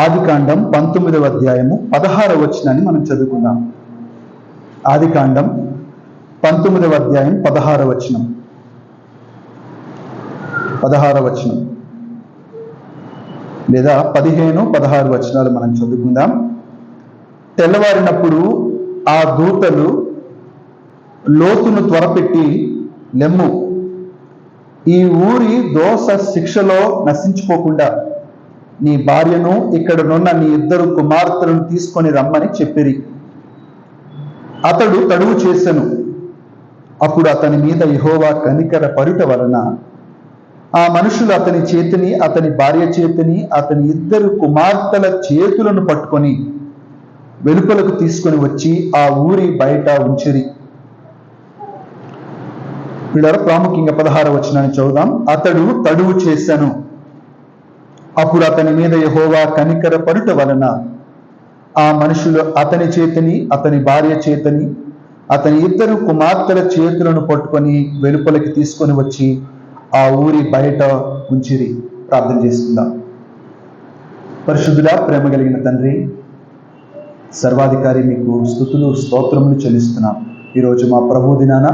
ఆదికాండం 19వ అధ్యాయము 16వ వచనాన్ని మనం చదువుకుందాం. ఆదికాండం 19వ అధ్యాయం 16వ వచనం. 16వ వచనం లేదా 15-16 వచనాలు మనం చదువుకుందాం. తెల్లవారినప్పుడు ఆ దూతలు లోతును త్వరపెట్టి, లెమ్ము, ఈ ఊరి దోష శిక్షలో నశించిపోకుండా నీ భార్యను ఇక్కడనున్న నీ 2 కుమార్తెలను తీసుకొని రమ్మని చెప్పిరి. అతడు తడువు చేసెను. అప్పుడు అతని మీద యెహోవా కనికర పడుట వలన ఆ మనుషులు అతని చేతిని, అతని భార్య చేతిని, అతని 2 కుమార్తెల చేతులను పట్టుకొని వెలుపలకు తీసుకొని వచ్చి ఆ ఊరి బయట ఉంచిరి. వీళ్ళ ప్రాముఖ్యంగా 16వ వచనాన్ని చదువుదాం. అతడు తడువు చేసెను. అప్పుడు అతని మీద యెహోవా కనికర పడుట వలన ఆ మనుషులు అతని చేతిని, అతని భార్య చేతిని, అతని 2 కుమార్తెల చేతులను పట్టుకొని వెలుపలికి తీసుకొని వచ్చి ఆ ఊరి బయట ఉంచిరి. ప్రార్థన చేసుకుందాం. పరిశుద్ధుడా, ప్రేమ కలిగిన తండ్రి, సర్వాధికారి, మీకు స్తుతులు స్తోత్రములు చెల్లిస్తున్నాం. ఈరోజు మా ప్రభు దినాన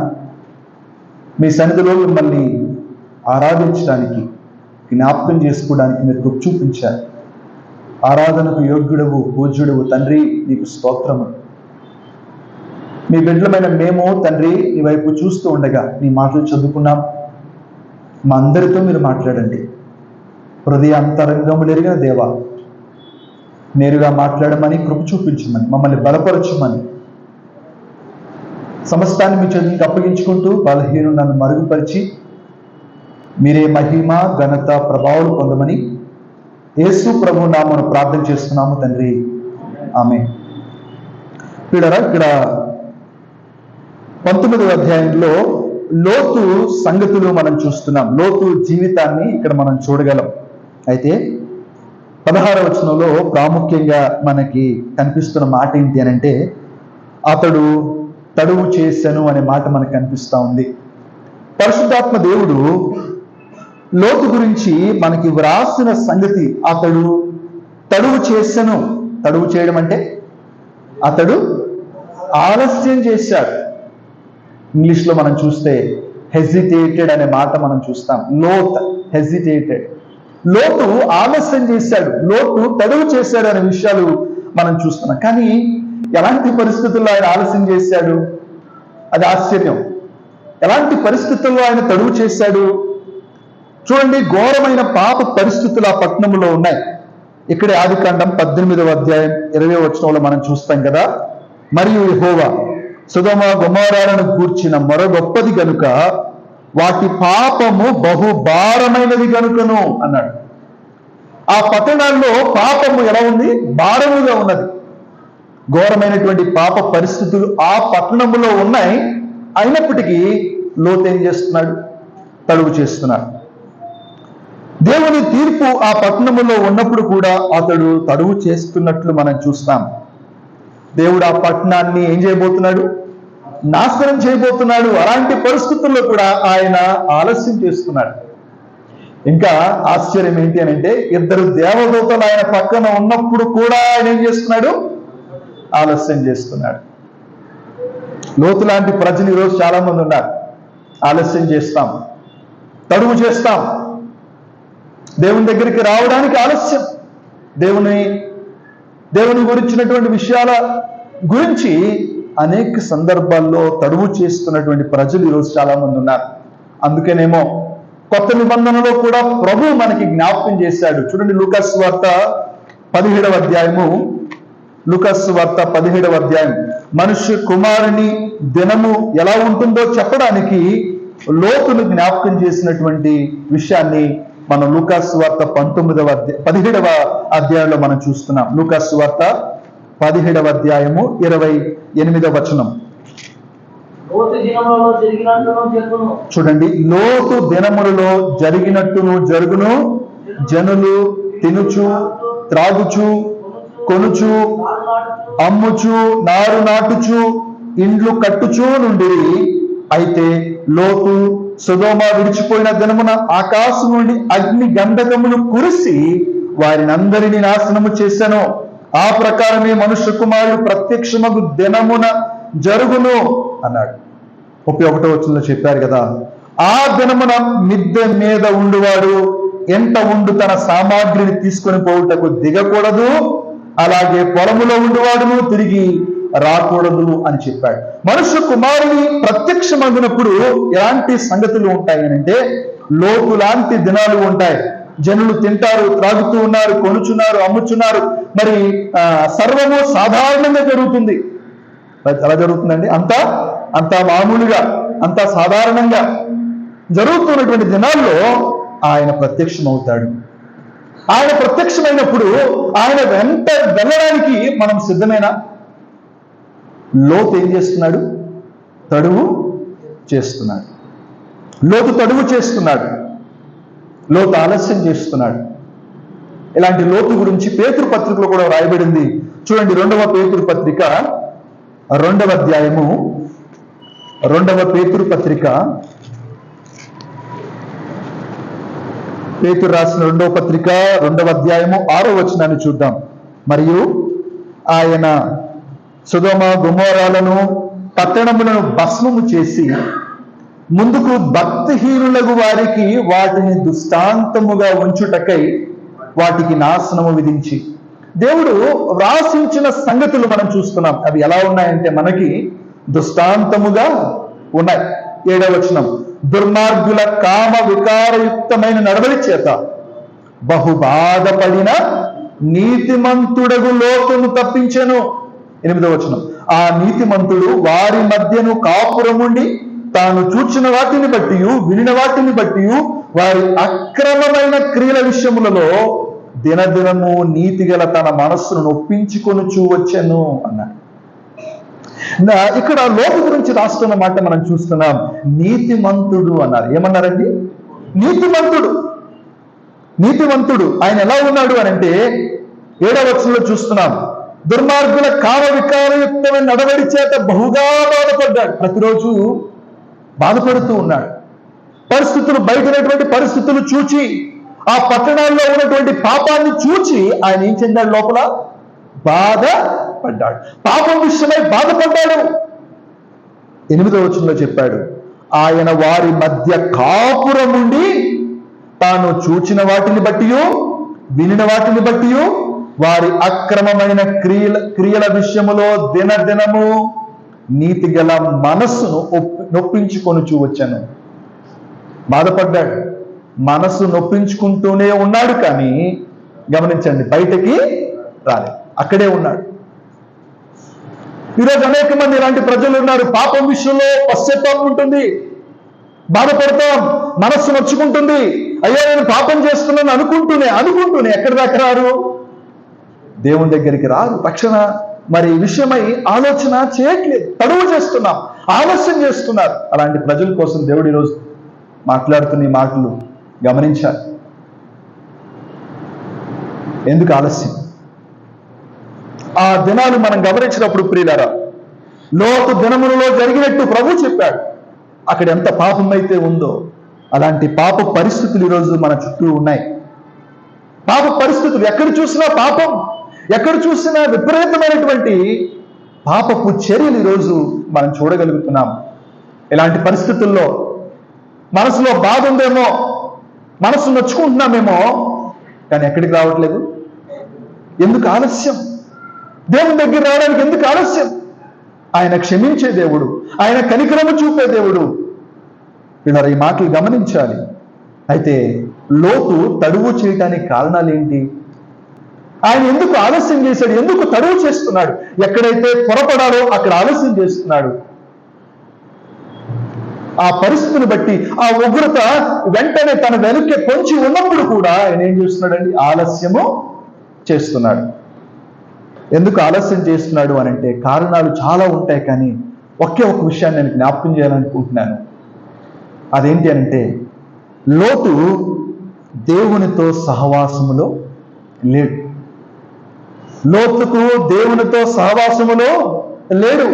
మీ సన్నిధిలో మిమ్మల్ని ఆరాధించడానికి, జ్ఞాపకం చేసుకోవడానికి మీరు కృప చూపించారు. ఆరాధనకు యోగ్యుడవు, పూజ్యుడవు తండ్రి, నీకు స్తోత్రము. మీ బిడ్డలమైన మేము తండ్రి నీ వైపు చూస్తూ ఉండగా నీ మాటలు చదువుకున్నాం. మా అందరితో మీరు మాట్లాడండి. హృదయ అంతరంగములు ఎరిగిన దేవా, నేరుగా మాట్లాడమని, కృప చూపించమని, మమ్మల్ని బలపరచమని, సమస్తాన్ని మీ చేతులకు అప్పగించుకుంటూ బలహీను నన్ను మరుగుపరిచి మీరే మహిమ, ఘనత, ప్రభావాలు పొందమని యేసు ప్రభు నామమున ప్రార్థన చేస్తున్నాము తండ్రి, ఆమేన్. ఇక్కడ 19వ అధ్యాయంలో లోతు సంగతులు మనం చూస్తున్నాం. లోతు జీవితాన్ని ఇక్కడ మనం చూడగలం. అయితే 16వ వచనంలో ప్రాముఖ్యంగా మనకి కనిపిస్తున్న మాట ఏంటి అని అంటే, అతడు తడువు చేసెను అనే మాట మనకు కనిపిస్తూ ఉంది. పరిశుద్ధాత్మ దేవుడు లోతు గురించి మనకి వ్రాసిన సంగతి, అతడు తడువు చేసెను. తడువు చేయడం అంటే అతడు ఆలస్యం చేశాడు. ఇంగ్లీష్లో మనం చూస్తే హెజిటేటెడ్ అనే మాట మనం చూస్తాం. లోత్ హెజిటేటెడ్. లోతు ఆలస్యం చేశాడు, లోతు తడువు చేశాడు అనే విషయాలు మనం చూస్తున్నాం. కానీ ఎలాంటి పరిస్థితుల్లో ఆయన ఆలస్యం చేశాడు? అది ఆశ్చర్యం. ఎలాంటి పరిస్థితుల్లో ఆయన తడువు చేశాడు? చూడండి, ఘోరమైన పాప పరిస్థితులు ఆ పట్టణంలో ఉన్నాయి. ఇక్కడే ఆదికాండం 18వ అధ్యాయం 20వ వచనంలో మనం చూస్తాం కదా. మరియు యెహోవా సొదొమ గొమొర్రాలను గూర్చిన మొర గొప్పది గనుక వాటి పాపము బహు భారమైనది గనుకను అన్నాడు. ఆ పట్టణాల్లో పాపము ఎలా ఉంది? భారముగా ఉన్నది. ఘోరమైనటువంటి పాప పరిస్థితులు ఆ పట్టణంలో ఉన్నాయి. అయినప్పటికీ లోతు ఏం చేస్తున్నాడు? తడువు చేస్తున్నాడు. దేవుని తీర్పు ఆ పట్టణంలో ఉన్నప్పుడు కూడా అతడు తడువు చేస్తున్నట్లు మనం చూస్తాం. దేవుడు ఆ పట్టణాన్ని ఏం చేయబోతున్నాడు? నాశనం చేయబోతున్నాడు. అలాంటి పరిస్థితుల్లో కూడా ఆయన ఆలస్యం చేస్తున్నాడు. ఇంకా ఆశ్చర్యం ఏంటి అని అంటే, 2 దేవదూతలు ఆయన పక్కన ఉన్నప్పుడు కూడా ఆయన ఏం చేస్తున్నాడు? ఆలస్యం చేస్తున్నాడు. లోతు లాంటి ప్రజలు ఈరోజు చాలా మంది ఉన్నారు. ఆలస్యం చేస్తాం, తడువు చేస్తాం, దేవుని దగ్గరికి రావడానికి ఆలస్యం, దేవుని గురించినటువంటి విషయాల గురించి అనేక సందర్భాల్లో తడువు చేస్తున్నటువంటి ప్రజలు ఈరోజు చాలా మంది ఉన్నారు. అందుకేనేమో కొత్త నిబంధనలో కూడా ప్రభు మనకి జ్ఞాపకం చేశాడు. చూడండి, లూకాసు వార్త 17వ అధ్యాయము. లూకాసు వార్త 17వ అధ్యాయం మనుష్య కుమారుని దినము ఎలా ఉంటుందో చెప్పడానికి లోతును జ్ఞాపకం చేసినటువంటి విషయాన్ని మనం లూకాసు వార్త 17వ అధ్యాయంలో మనం చూస్తున్నాం. లూకాసు వార్త 17వ అధ్యాయము 28వ వచనం చూడండి. లోతు దినములలో జరిగినట్టును జరుగును. జనులు తినుచు, త్రాగుచు, కొనుచు, అమ్ముచు, నారు నాటుచు, ఇండ్లు కట్టుచూ నుండిరి. అయితే లోతు సొదొమ విడిచిపోయిన దినమున ఆకాశం నుండి అగ్ని గంధకములు కురిసి వారిని అందరినీ నాశనము చేశాను. ఆ ప్రకారమే మనుష్య కుమారుడు ప్రత్యక్షమగు దినమున జరుగును అన్నాడు. 31వ వచనంలో చెప్పారు కదా, ఆ దినమున మిద్దె మీద ఉండువాడు ఎంట ఉండు తన సామాగ్రిని తీసుకొని పోవుటకు దిగకూడదు, అలాగే పొలములో ఉండువాడును తిరిగి రాకూడదు అని చెప్పాడు. మనుష్య కుమారుని ప్రత్యక్షమగినప్పుడు ఎలాంటి సంగతులు ఉంటాయి అంటే, లోతు లాంటి దినాలు ఉంటాయి. జనులు తింటారు, త్రాగుతూ ఉన్నారు, కొనుచున్నారు, అమ్ముచున్నారు. మరి సర్వము సాధారణంగా జరుగుతుంది. ఎలా జరుగుతుందండి? అంతా మామూలుగా, అంతా సాధారణంగా జరుగుతున్నటువంటి దినాల్లో ఆయన ప్రత్యక్షమవుతాడు. ఆయన ప్రత్యక్షమైనప్పుడు ఆయన వెంట వెళ్ళడానికి మనం సిద్ధమేనా? లోతు ఏం చేస్తున్నాడు? తడువు చేస్తున్నాడు. లోతు తడువు చేస్తున్నాడు. లోతు ఆలస్యం చేస్తున్నాడు. ఇలాంటి లోతు గురించి పేతురు పత్రికలో కూడా రాయబడింది. చూడండి, 2వ పేతురు పత్రిక 2వ అధ్యాయము, 2వ పేతురు పత్రిక, పేతురు రాసిన 2వ పత్రిక 2వ అధ్యాయము 6వ వచనాన్ని చూద్దాం. మరియు ఆయన సొదొమ గొమొర్రాలను పట్టణములను భస్మము చేసి ముందుకు భక్తిహీనులకు వారికి వాటిని దృష్టాంతముగా ఉంచుటకై వాటికి నాశనము విధించి, దేవుడు వ్రాసించిన సంగతులు మనం చూస్తున్నాం. అవి ఎలా ఉన్నాయంటే మనకి దృష్టాంతముగా ఉన్నాయి. 7వ వచనం, దుర్మార్గుల కామ వికారయుక్తమైన నడవడి చేత బహుబాధపడిన నీతిమంతుడగు లోతును తప్పించెను. 8వ వచనం, ఆ నీతిమంతుడు వారి మధ్యను కాపురముండి తాను చూచిన వాటిని బట్టి వినిన వాటిని బట్టి వారి అక్రమమైన క్రియల విషయములలో దినదినము నీతిగల తన మనస్సును నొప్పించుకొనుచూ వచ్చెను అన్నాడు. ఇక్కడ లోతు గురించి రాస్తున్న మాట మనం చూస్తున్నాం. నీతిమంతుడు అన్నారు. ఏమన్నారండి? నీతిమంతుడు ఆయన ఎలా ఉన్నాడు అనంటే 7వ వచనంలో చూస్తున్నాం. దుర్మార్గుల కామ వికారయుక్తమైన నడవడి చేత బహుగా బాధపడ్డాడు. ప్రతిరోజు బాధపడుతూ ఉన్నాడు. పరిస్థితులు, బయటటువంటి పరిస్థితులు చూచి, ఆ పట్టణాల్లో ఉన్నటువంటి పాపాన్ని చూచి ఆయన ఏం చెందాడు? లోపల బాధపడ్డాడు. పాపం విషయమై బాధపడ్డాడు. 8వ వచనంలో చెప్పాడు, ఆయన వారి మధ్య కాపురముండి తాను చూచిన వాటిని బట్టి వినిన వాటిని బట్టి వారి అక్రమమైన క్రియల విషయములో దినదినము నీతి గల మనస్సును నొప్పించుకొనుచూ వచ్చాను. బాధపడ్డాడు, మనస్సు నొప్పించుకుంటూనే ఉన్నాడు. కానీ గమనించండి, బయటకి రాలేదు, అక్కడే ఉన్నాడు. ఈరోజు అనేక మంది ఇలాంటి ప్రజలు ఉన్నారు. పాపం విషయంలో పశ్చాత్తాపం ఉంటుంది, బాధపడతాం, మనస్సు నొచ్చుకుంటుంది. అయ్యో నేను పాపం చేస్తున్నాను అనుకుంటూనే ఎక్కడి దాకా రారు? దేవుని దగ్గరికి రారు. రక్షణ మరి విషయమై ఆలోచన చేయట్లేదు, తడువు చేస్తున్నాం, ఆలస్యం చేస్తున్నారు. అలాంటి ప్రజల కోసం దేవుడు ఈరోజు మాట్లాడుతున్న ఈ మాటలు గమనించాలి. ఎందుకు ఆలస్యం? ఆ దినాలు మనం గమనించినప్పుడు ప్రియులారా, లోతు దినములలో జరిగినట్టు ప్రభు చెప్పాడు. అక్కడ ఎంత పాపం అయితే ఉందో అలాంటి పాప పరిస్థితులు ఈరోజు మన చుట్టూ ఉన్నాయి. పాప పరిస్థితులు, ఎక్కడ చూసినా పాపం, ఎక్కడ చూసినా విపరీతమైనటువంటి పాపపు చర్యలు ఈరోజు మనం చూడగలుగుతున్నాం. ఇలాంటి పరిస్థితుల్లో మనసులో బాధ ఉందేమో, మనసు నొచ్చుకుంటున్నామేమో, కానీ ఎక్కడికి రావట్లేదు. ఎందుకు ఆలస్యం? దేవుని దగ్గర రావడానికి ఎందుకు ఆలస్యం? ఆయన క్షమించే దేవుడు, ఆయన కనికరము చూపే దేవుడు. ఇలా ఈ మాటలు గమనించాలి. అయితే లోతు తడువు చేయటానికి కారణాలు ఏంటి? ఆయన ఎందుకు ఆలస్యం చేశాడు? ఎందుకు తడువు చేస్తున్నాడు? ఎక్కడైతే త్వరపడాలో అక్కడ ఆలస్యం చేస్తున్నాడు. ఆ పరిస్థితిని బట్టి, ఆ ఉగ్రత వెంటనే తన వెనుకే పొంచి ఉన్నప్పుడు కూడా ఆయన ఏం చేస్తున్నాడండి? ఆలస్యము చేస్తున్నాడు. ఎందుకు ఆలస్యం చేస్తున్నాడు అనంటే కారణాలు చాలా ఉంటాయి. కానీ ఒకే ఒక విషయాన్ని నేను జ్ఞాపకం చేయాలనుకుంటున్నాను. అదేంటి అనంటే, లోతు దేవునితో సహవాసములో లేడు. లోతుకు దేవునితో సహవాసములో లేడు.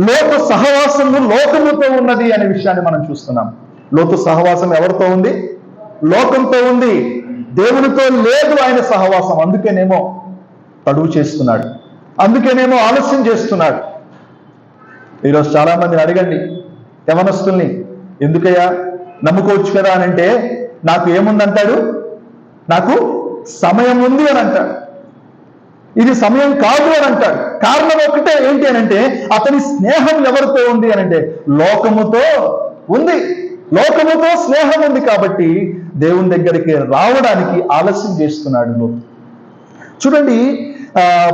లోతు సహవాసము లోకముతో ఉన్నది అనే విషయాన్ని మనం చూస్తున్నాం. లోతు సహవాసం ఎవరితో ఉంది? లోకంతో ఉంది. దేవునితో లేదు ఆయన సహవాసం. అందుకేనేమో తడువు చేస్తున్నాడు, అందుకేనేమో ఆలస్యం చేస్తున్నాడు. ఈరోజు చాలా మందిని అడగండి, యవనస్తుల్ని, ఎందుకయ్యా నమ్ముకోవచ్చు కదా అని అంటే నాకు ఏముందంటాడు, నాకు సమయం ఉంది అని అంటాడు. ఇది సమయం కాదు అని అంటాడు. కారణం ఒకటే ఏంటి అని అంటే అతని స్నేహం ఎవరితో ఉంది అని అంటే లోకముతో ఉంది. లోకముతో స్నేహం ఉంది కాబట్టి దేవుని దగ్గరికి రావడానికి ఆలస్యం చేస్తున్నాడు లోతు. చూడండి,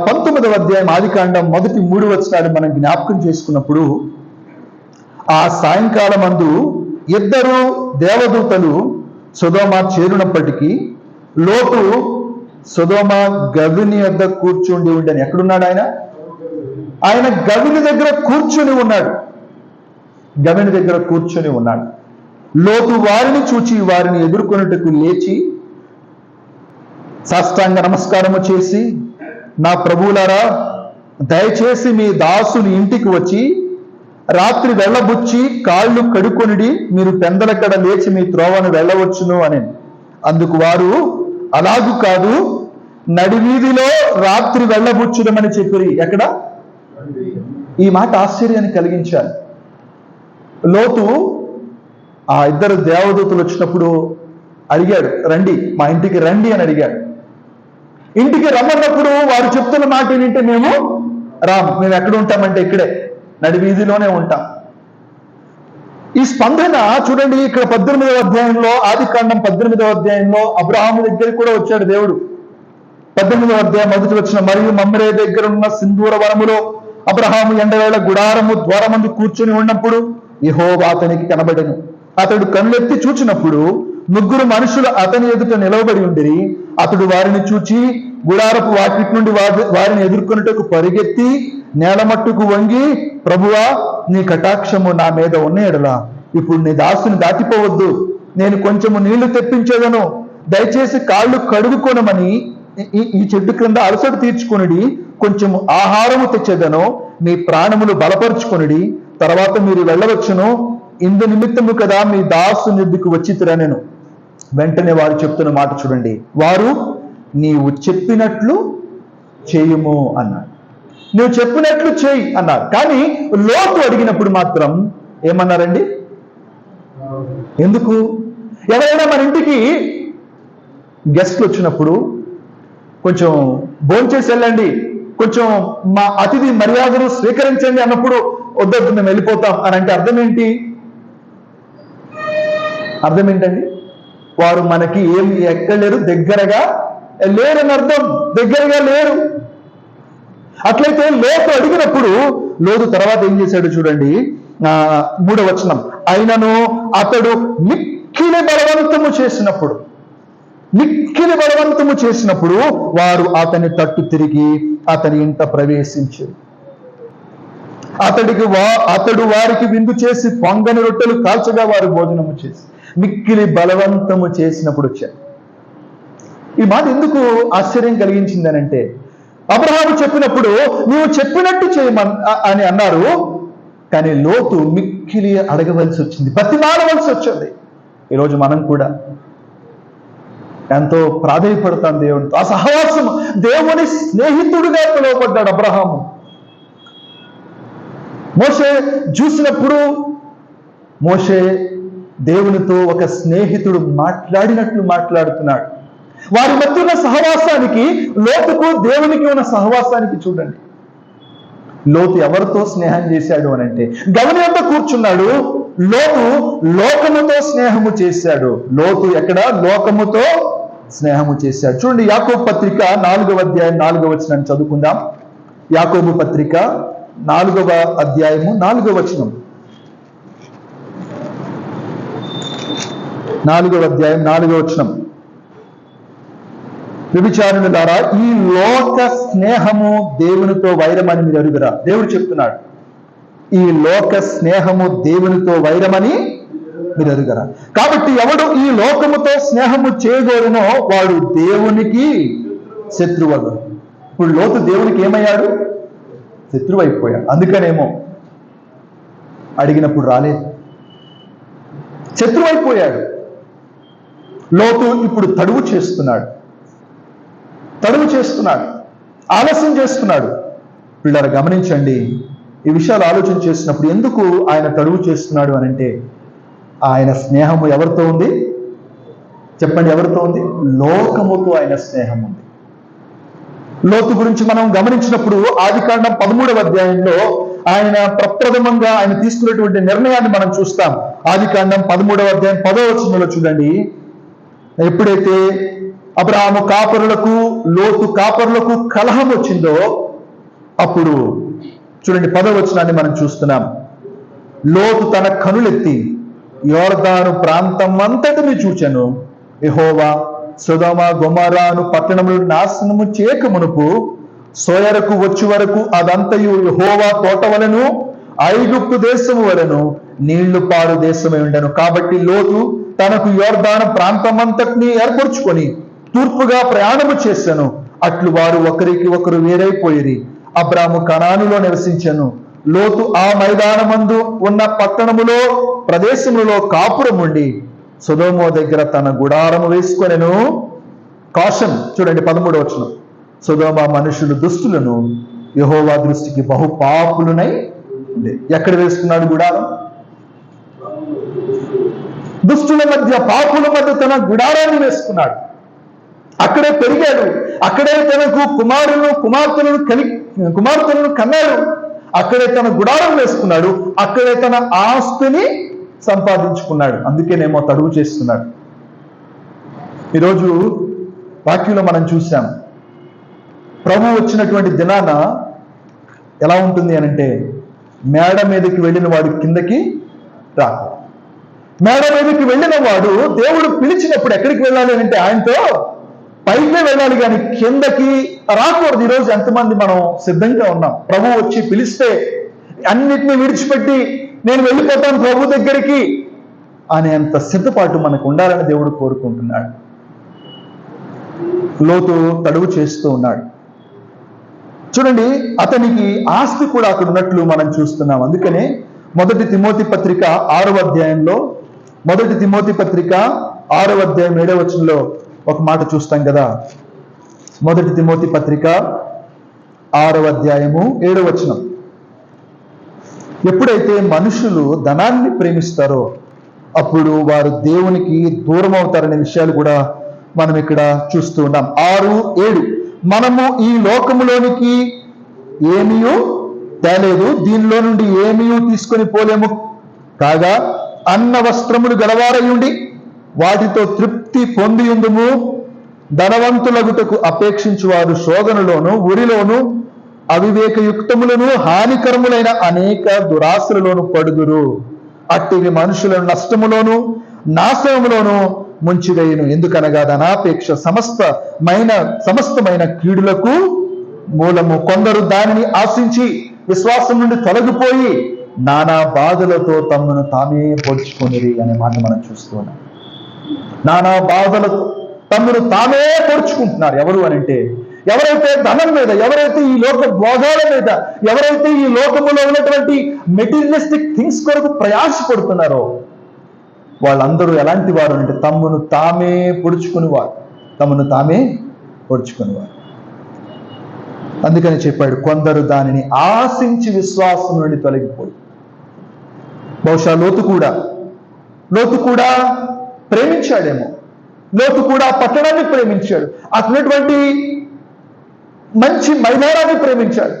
19వ అధ్యాయం ఆదికాండం మొదటి 3 వచనాలు మనం జ్ఞాపకం చేసుకున్నప్పుడు, ఆ సాయంకాలం అందు 2 దేవదూతలు సొదొమ చేరునప్పటికీ లోతు సొదొమ గవిని వద్ద కూర్చుండి ఉండని. ఎక్కడున్నాడు ఆయన? ఆయన గవిని దగ్గర కూర్చుని ఉన్నాడు. గవిని దగ్గర కూర్చుని ఉన్నాడు. లోతు వారిని చూచి వారిని ఎదుర్కొనుటకు లేచి సాష్టాంగ నమస్కారము చేసి, నా ప్రభువులారా, దయచేసి మీ దాసుని ఇంటికి వచ్చి రాత్రి వెళ్ళబుచ్చి కాళ్ళు కడుకొనిడి, మీరు పెందలకడ లేచి మీ త్రోవను వెళ్ళవచ్చును అని. అందుకు వారు, అలాగు కాదు, నడివీధిలో రాత్రి వెళ్ళబుచ్చుదమని చెప్పిరి. ఎక్కడ? ఈ మాట ఆశ్చర్యాన్ని కలిగించాలి. లోతు ఆ 2 దేవదూతలు వచ్చినప్పుడు అడిగాడు, రండి, మా ఇంటికి రండి అని అడిగాడు. ఇంటికి రమ్మన్నప్పుడు వారు చెప్తున్న మాట ఏంటంటే, మేము మేము ఎక్కడ ఉంటామంటే ఇక్కడే నడివీధిలోనే ఉంటాం. ఈ స్పందన చూడండి, ఇక్కడ 18వ అధ్యాయంలో, ఆదికాండం 18వ అధ్యాయంలో అబ్రహాము దగ్గరికి కూడా వచ్చాడు దేవుడు. 18వ అధ్యాయం మొదటి వచనం, మరియు మమ్రే దగ్గర ఉన్న సింధూర వనములో అబ్రహాము ఎండవేళ గుడారము ద్వారమందు కూర్చొని ఉన్నప్పుడు యెహోవా అతనికి కనబడెను. అతడు కళ్ళెత్తి చూచినప్పుడు 3 మనుషులు అతని ఎదుట నిలవబడి ఉండిరి. అతడు వారిని చూచి గుడారపు వాకిటి నుండి వారిని ఎదుర్కొనుటకు పరిగెత్తి నేలమట్టుకు వంగి, ప్రభువా, నీ కటాక్షము నా మీద ఉన్న ఎడలా ఇప్పుడు నీ దాసుని దాటిపోవద్దు, నేను కొంచెము నీళ్లు తెప్పించేదను, దయచేసి కాళ్ళు కడుగుకొనమని ఈ చెట్టు క్రింద అలసట తీర్చుకొనిడి, కొంచెము ఆహారము తెచ్చేదను, మీ ప్రాణములు బలపరుచుకొనిడి, తర్వాత మీరు వెళ్ళవచ్చును, ఇందు నిమిత్తము కదా మీ దాసు నిద్దుకు వచ్చి తిరనెను. వెంటనే వారు చెప్తున్న మాట చూడండి, వారు, నీవు చెప్పినట్లు చేయుము అన్నాడు. నువ్వు చెప్పినట్లు చేయి అన్నారు. కానీ లోతు అడిగినప్పుడు మాత్రం ఏమన్నారండి? ఎందుకు? ఎవరైనా మన ఇంటికి గెస్ట్లు వచ్చినప్పుడు కొంచెం భోంచేసి వెళ్ళండి, కొంచెం మా అతిథి మర్యాదను స్వీకరించండి అన్నప్పుడు వద్దొద్దు మేము వెళ్ళిపోతాం అని అంటే అర్థం ఏంటి? అర్థం ఏంటండి? వారు మనకి ఏమి ఎక్కలేరు, దగ్గరగా లేరని అర్థం. దగ్గరగా లేరు. అట్లయితే లోతు అడిగినప్పుడు లోతు తర్వాత ఏం చేశాడు చూడండి, 3వ వచనం, అయినను అతడు మిక్కిలి బలవంతము చేసినప్పుడు వారు అతని తట్టు తిరిగి అతని ఇంట ప్రవేశించారు. అతడు వారికి విందు చేసి పొంగని రొట్టెలు కాల్చగా వారు భోజనము చేసి, మిక్కిలి బలవంతము చేసినప్పుడు వచ్చారు. ఈ మాట ఎందుకు ఆశ్చర్యం కలిగించిందనంటే, అబ్రహాము చెప్పినప్పుడు నీవు చెప్పినట్టు చేయమని అని అన్నారు. కానీ లోతు మిక్కిలి అడగవలసి వచ్చింది, బతిమాలవలసి వచ్చింది. ఈరోజు మనం కూడా ఎంతో ప్రాధేయపడతాం దేవునితో. ఆ సహవాసం, దేవుని స్నేహితుడిగా పిలువబడ్డాడు అబ్రహాము. మోషే చూసినప్పుడు మోషే దేవునితో ఒక స్నేహితుడు మాట్లాడినట్లు మాట్లాడుతున్నాడు. వారి మధ్య ఉన్న సహవాసానికి, లోతుకు దేవునికి ఉన్న సహవాసానికి చూడండి. లోతు ఎవరితో స్నేహం చేశాడు అని అంటే గవిని వద్ద కూర్చున్నాడు. లోతు లోకముతో స్నేహము చేశాడు. లోతు ఎక్కడ? లోకముతో స్నేహము చేశాడు. చూడండి, యాకోబు పత్రిక 4వ అధ్యాయం 4వ వచనాన్ని చదువుకుందాం. యాకోబు పత్రిక 4వ అధ్యాయము 4వ వచనం. 4వ అధ్యాయం 4వ వచనం, వ్యభిచారులారా, ఈ లోక స్నేహము దేవునితో వైరమని మీరు ఎరుగురా. దేవుడు చెప్తున్నాడు, ఈ లోక స్నేహము దేవునితో వైరమని మీరు ఎరుగురా. కాబట్టి ఎవడు ఈ లోకముతో స్నేహము చేయగోరునో వాడు దేవునికి శత్రువు. ఇప్పుడు లోతు దేవునికి ఏమయ్యాడు? శత్రువు అయిపోయాడు. అందుకనేమో అడిగినప్పుడు రాలేదు, శత్రువు అయిపోయాడు. లోతు ఇప్పుడు తడువు చేస్తున్నాడు, ఆలస్యం చేస్తున్నాడు. పిల్లలు గమనించండి, ఈ విషయాలు ఆలోచన చేసినప్పుడు ఎందుకు ఆయన తడువు చేస్తున్నాడు అని అంటే, ఆయన స్నేహము ఎవరితో ఉంది చెప్పండి? ఎవరితో ఉంది? లోకముతో ఆయన స్నేహం ఉంది. లోతు గురించి మనం గమనించినప్పుడు ఆదికాండం 13వ అధ్యాయంలో ఆయన ప్రప్రథమంగా ఆయన తీసుకున్నటువంటి నిర్ణయాన్ని మనం చూస్తాం. ఆదికాండం 13వ అధ్యాయం 10వ వచనంలో చూడండి. ఎప్పుడైతే అబ్రాహాము కాపరులకు లోతు కాపరులకు కలహం వచ్చిందో అప్పుడు చూడండి 10వ వచనాన్ని మనం చూస్తున్నాం. లోతు తన కనులెత్తి యోర్దాను ప్రాంతం అంతటిని చూచెను. యెహోవా సొదొమ గొమొర్రాను పట్టణములను నాశనము చేయక మునుపు సోయరకు వచ్చి వరకు అదంతయు యెహోవా తోట వలెను ఐగుప్తు దేశము వలెను నీళ్లు పారు దేశమై ఉండెను. కాబట్టి లోతు తనకు యోర్దాను ప్రాంతమంతటిని ఏర్పరచుకొని తూర్పుగా ప్రయాణము చేశాను. అట్లు వారు ఒకరికి ఒకరు వేరైపోయిరి. అబ్రాము కనానులో నివసించెను. లోతు ఆ మైదానమందు ఉన్న పట్టణములో ప్రదేశములో కాపురం ఉండి సొదొమ దగ్గర తన గుడారము వేసుకొనెను. కాషన్ చూడండి 13వ వచనం. సొదొమ మనుషులు దుష్టులను యెహోవా దృష్టికి బహు పాపులునై ఉండే. ఎక్కడ వేసుకున్నాడు గుడారం? దుష్టుల మధ్య, పాపుల మధ్య తన గుడారాన్ని వేసుకున్నాడు. అక్కడే పెరిగాడు, అక్కడే తనకు కుమార్తెలను కన్నాడు, అక్కడే తన గుడారం వేసుకున్నాడు, అక్కడే తన ఆస్తిని సంపాదించుకున్నాడు. అందుకేనేమో తడువు చేస్తున్నాడు. ఈరోజు వాక్యంలో మనం చూసాం, ప్రభు వచ్చినటువంటి దినాన ఎలా ఉంటుంది అనంటే, మేడ మీదకి వెళ్ళిన వాడు కిందకి రాకు. మేడ మీదకి వెళ్ళిన వాడు దేవుడు పిలిచినప్పుడు ఎక్కడికి వెళ్ళాలి అంటే ఆయనతో పైకే వెళ్ళాలి, కానీ కిందకి రాకూడదు. ఈరోజు ఎంతమంది మనం సిద్ధంగా ఉన్నాం? ప్రభు వచ్చి పిలిస్తే అన్నిటినీ విడిచిపెట్టి నేను వెళ్ళిపోతాను ప్రభు దగ్గరికి అనేంత సిద్ధపాటు మనకు ఉండాలని దేవుడు కోరుకుంటున్నాడు. లోతు తడువు చేస్తూ ఉన్నాడు. చూడండి, అతనికి ఆస్తి కూడా అక్కడ ఉన్నట్లు మనం చూస్తున్నాం. అందుకనే 1 తిమోతి పత్రిక 6వ అధ్యాయంలో 1 తిమోతి పత్రిక 6వ అధ్యాయం 7వ వచనంలో ఒక మాట చూస్తాం కదా. 1 తిమోతి పత్రిక 6వ అధ్యాయము 7వ వచనం. ఎప్పుడైతే మనుషులు ధనాన్ని ప్రేమిస్తారో అప్పుడు వారు దేవునికి దూరం అవుతారనే విషయాలు కూడా మనం ఇక్కడ చూస్తూ ఉన్నాం. 6, 7 మనము ఈ లోకములోనికి ఏమీ తేలేదు, దీనిలో నుండి ఏమీ తీసుకొని పోలేము. కాగా అన్న వస్త్రములు గలవారయుండి వాటితో తృప్తి పొందియుందుము. ధనవంతులగుటకు అపేక్షించు వారు శోధనలోను ఉరిలోను అవివేకయుక్తములను హానికరములైన అనేక దురాశలలోను పడుదురు. అట్టివి మనుషులను నష్టములోను నాశనములోను ముంచివేయును. ఎందుకనగా ధనాపేక్ష సమస్తమైన కీడులకు మూలము. కొందరు దానిని ఆశించి విశ్వాసం నుండి తొలగిపోయి నానా బాధలతో తమను తామే పొడుచుకొనిరి అనే మాట మనం చూస్తూ ఉన్నాం. నానా బాధలతో తమను తామే పొడుచుకుంటున్నారు. ఎవరు అనంటే, ఎవరైతే ధనం మీద, ఎవరైతే ఈ లోక భోగాల మీద, ఎవరైతే ఈ లోకములో ఉన్నటువంటి మెటీరియలిస్టిక్ థింగ్స్ కొరకు ప్రయాసపడుతున్నారో వాళ్ళందరూ ఎలాంటి వారు అంటే తమను తామే పొడుచుకునేవారు. అందుకని చెప్పాడు, కొందరు దానిని ఆశించి విశ్వాసం నుండి తొలగిపోయి. బహుశా లోతు కూడా ప్రేమించాడేమో. లోతు కూడా పట్టణాన్ని ప్రేమించాడు, అక్కడున్నటువంటి మంచి మైదానాన్ని ప్రేమించాడు,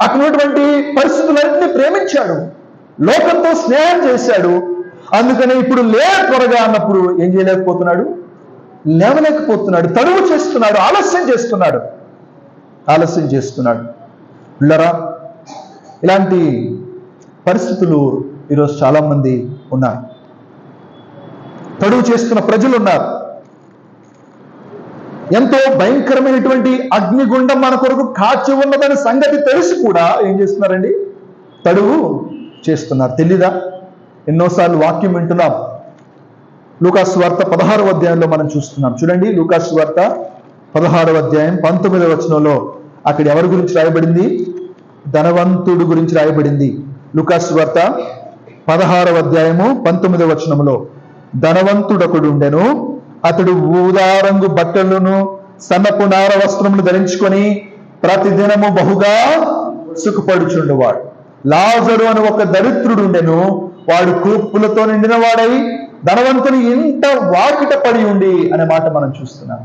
అక్కడున్నటువంటి పరిస్థితులన్నింటినీ ప్రేమించాడు, లోకంతో స్నేహం చేశాడు. అందుకని ఇప్పుడు త్వరగా అన్నప్పుడు ఏం చేయలేకపోతున్నాడు? లేవలేకపోతున్నాడు, తడువు చేస్తున్నాడు, ఆలస్యం చేస్తున్నాడు. పిల్లరా, ఇలాంటి పరిస్థితులు ఈరోజు చాలా మంది ఉన్నారు. తడువు చేస్తున్న ప్రజలు ఉన్నారు. ఎంతో భయంకరమైనటువంటి అగ్నిగుండం మన కొరకు కాచి ఉన్నదని సంగతి తెలిసి కూడా ఏం చేస్తున్నారండి? తడువు చేస్తున్నారు. తెలీదా? ఎన్నోసార్లు వాక్యం వింటున్నాం. లూకాసు వార్త 16వ అధ్యాయంలో మనం చూస్తున్నాం. చూడండి, లూకాసు వార్త 16వ అధ్యాయం 19వ వచనంలో అక్కడ ఎవరి గురించి రాయబడింది? ధనవంతుడు గురించి రాయబడింది. లూకాసు వార్త 16వ అధ్యాయము 19వ వచనంలో ధనవంతుడొకడు ఉండెను, అతడు ఊదా రంగు బట్టలను సన్నపు నార వస్త్రములు ధరించుకొని ప్రతిదినము బహుగా సుఖపడుచుండేవాడు. లాజరు అని ఒక దరిద్రుడు ఉండెను. వాడు కూర్పులతో నిండిన వాడై ధనవంతుని ఇంట వాకిట పడి ఉండి అనే మాట మనం చూస్తున్నాం.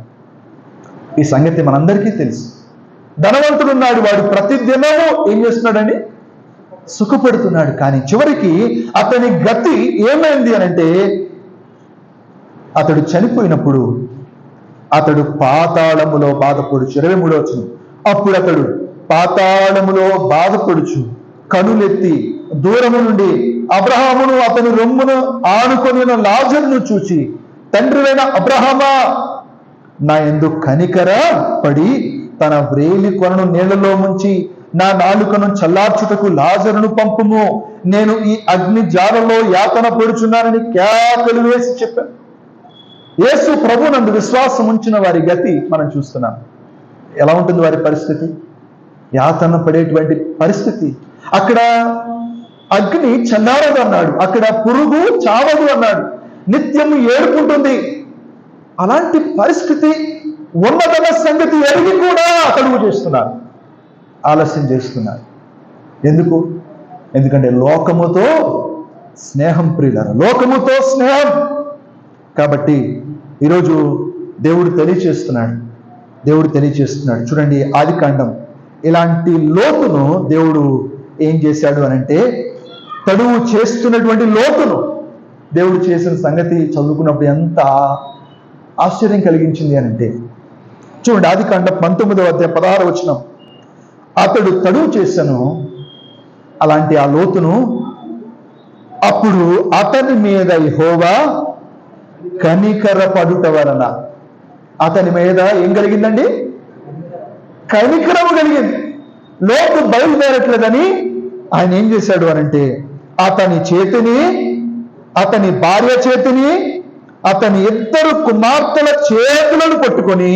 ఈ సంగతి మనందరికీ తెలుసు. ధనవంతుడు ఉన్నాడు, వాడు ప్రతిదినము ఏం చేస్తున్నాడని సుఖపడుతున్నాడు. కానీ చివరికి అతని గతి ఏమైంది అనంటే, అతడు చనిపోయినప్పుడు అతడు పాతాళములో బాధపడుచు. 23వ వచనం. అప్పుడు అతడు పాతాళములో బాధపడుచు కనులెత్తి దూరము నుండి అబ్రహామును అతని రొమ్మును ఆనుకొని లాజరును చూచి, తండ్రివైన అబ్రహామా, నా యందు కనికర పడి తన వ్రేలి కొనను నీళ్లలో ముంచి నా నాలుకను చల్లార్చుటకు లాజరును పంపుము, నేను ఈ అగ్ని జ్వాలలో యాతన పడుచున్నానని కేకలు వేసి చెప్పాను. యేసు ప్రభునందు విశ్వాసం ఉంచిన వారి గతి మనం చూస్తున్నాం. ఎలా ఉంటుంది వారి పరిస్థితి? యాతన పడేటువంటి పరిస్థితి. అక్కడ అగ్ని చల్లారదు అన్నాడు, అక్కడ పురుగు చావదు అన్నాడు, నిత్యము ఏడుకుంటుంది. అలాంటి పరిస్థితి ఉన్నదన్న సంగతి ఎరిగి కూడా అతడు చేస్తున్నారు, ఆలస్యం చేస్తున్నారు. ఎందుకు? ఎందుకంటే లోకముతో స్నేహం ప్రియులారా, లోకముతో స్నేహం. కాబట్టి ఈరోజు దేవుడు తెలియచేస్తున్నాడు. చూడండి, ఆదికాండం ఇలాంటి లోతును దేవుడు ఏం చేశాడు అనంటే, తడువు చేస్తున్నటువంటి లోతును దేవుడు చేసిన సంగతి చదువుకున్నప్పుడు ఎంత ఆశ్చర్యం కలిగించింది అనంటే, చూడండి, ఆదికాండం 19వ అధ్యాయం 16వ వచనం. అతడు తడువు చేశాను అలాంటి ఆ లోతును, అప్పుడు అతని మీద యెహోవా కనికరపడుట వలన, అతని మీద ఏం కలిగిందండి? కనికరము కలిగింది. లోతు బయలుదేరట్లేదని ఆయన ఏం చేశాడు అనంటే, అతని చేతిని, అతని భార్య చేతిని, అతని 2 కుమార్తెల చేతులను పట్టుకొని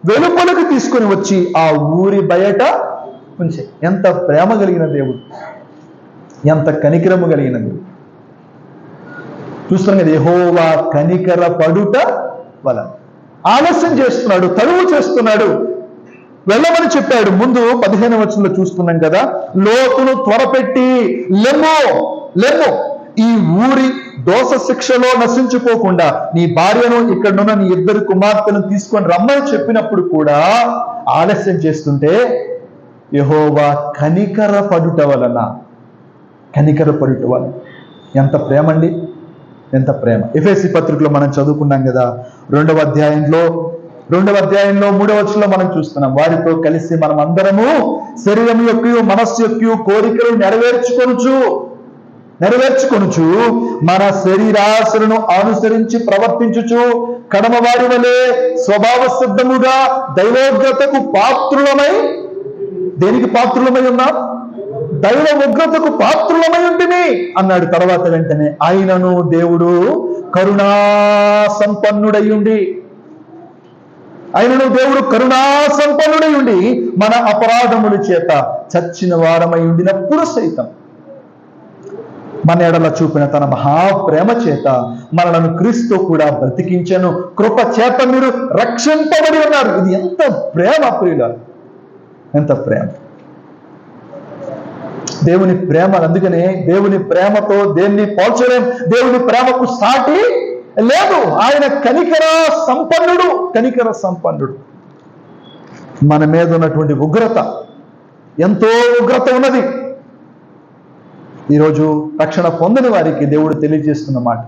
వెలుపలకు తీసుకొని వచ్చి ఆ ఊరి బయట ఉంచే. ఎంత ప్రేమ కలిగిన దేవుడు, ఎంత కనికరము కలిగిన దేవుడు. చూస్తున్నాం కదా, యెహోవా కనికర పడుట వలన. ఆలస్యం చేస్తున్నాడు, తరువు చేస్తున్నాడు, వెళ్ళమని చెప్పాడు. ముందు 15వ వచనంలో చూస్తున్నాం కదా, లోతును త్వరపెట్టి లెమ్ము, ఈ ఊరి దోష శిక్షలో నశించుకోకుండా నీ భార్యను, ఇక్కడున్న నీ 2 కుమార్తెను తీసుకొని రమ్మని చెప్పినప్పుడు కూడా ఆలస్యం చేస్తుంటే, యెహోవా కనికర పడుట వలన. ఎంత ప్రేమ అండి, ఎంత ప్రేమ. ఎఫెసీ పత్రికలో మనం చదువుకున్నాం కదా, 2వ అధ్యాయంలో 3వ వచనంలో మనం చూస్తున్నాం, వారితో కలిసి మనం అందరము శరీరం యొక్క మనస్సు యొక్క కోరికలు నెరవేర్చుకొనుచు మన శరీరాశలను అనుసరించి ప్రవర్తించుచు కడమ వారి వలె స్వభావ సిద్ధముగా దైవోగ్రతకు పాత్రులమై. దేనికి పాత్రులమై ఉన్నాం? దైవ ఉగ్రతకు పాత్రులమై ఉంటిమి అన్నాడు. తర్వాత వెంటనే ఆయనను దేవుడు కరుణా సంపన్నుడై ఉండి మన అపరాధముల చేత చచ్చిన వారమై ఉండినప్పుడు సైతం మన ఎడల చూపిన తన మహాప్రేమ చేత మనలను క్రీస్తు కూడా బ్రతికించెను, కృప చేత మీరు రక్షింపబడి ఉన్నారు. ఇది ఎంత ప్రేమ ప్రియులారా, ఎంత ప్రేమ, దేవుని ప్రేమ. అందుకనే దేవుని ప్రేమతో దేన్ని పోల్చలేం, దేవుని ప్రేమకు సాటి లేదు. ఆయన కనికర సంపన్నుడు. మన మీద ఉన్నటువంటి ఉగ్రత, ఎంతో ఉగ్రత ఉన్నది. ఈరోజు రక్షణ పొందని వారికి దేవుడు తెలియజేస్తున్న మాట,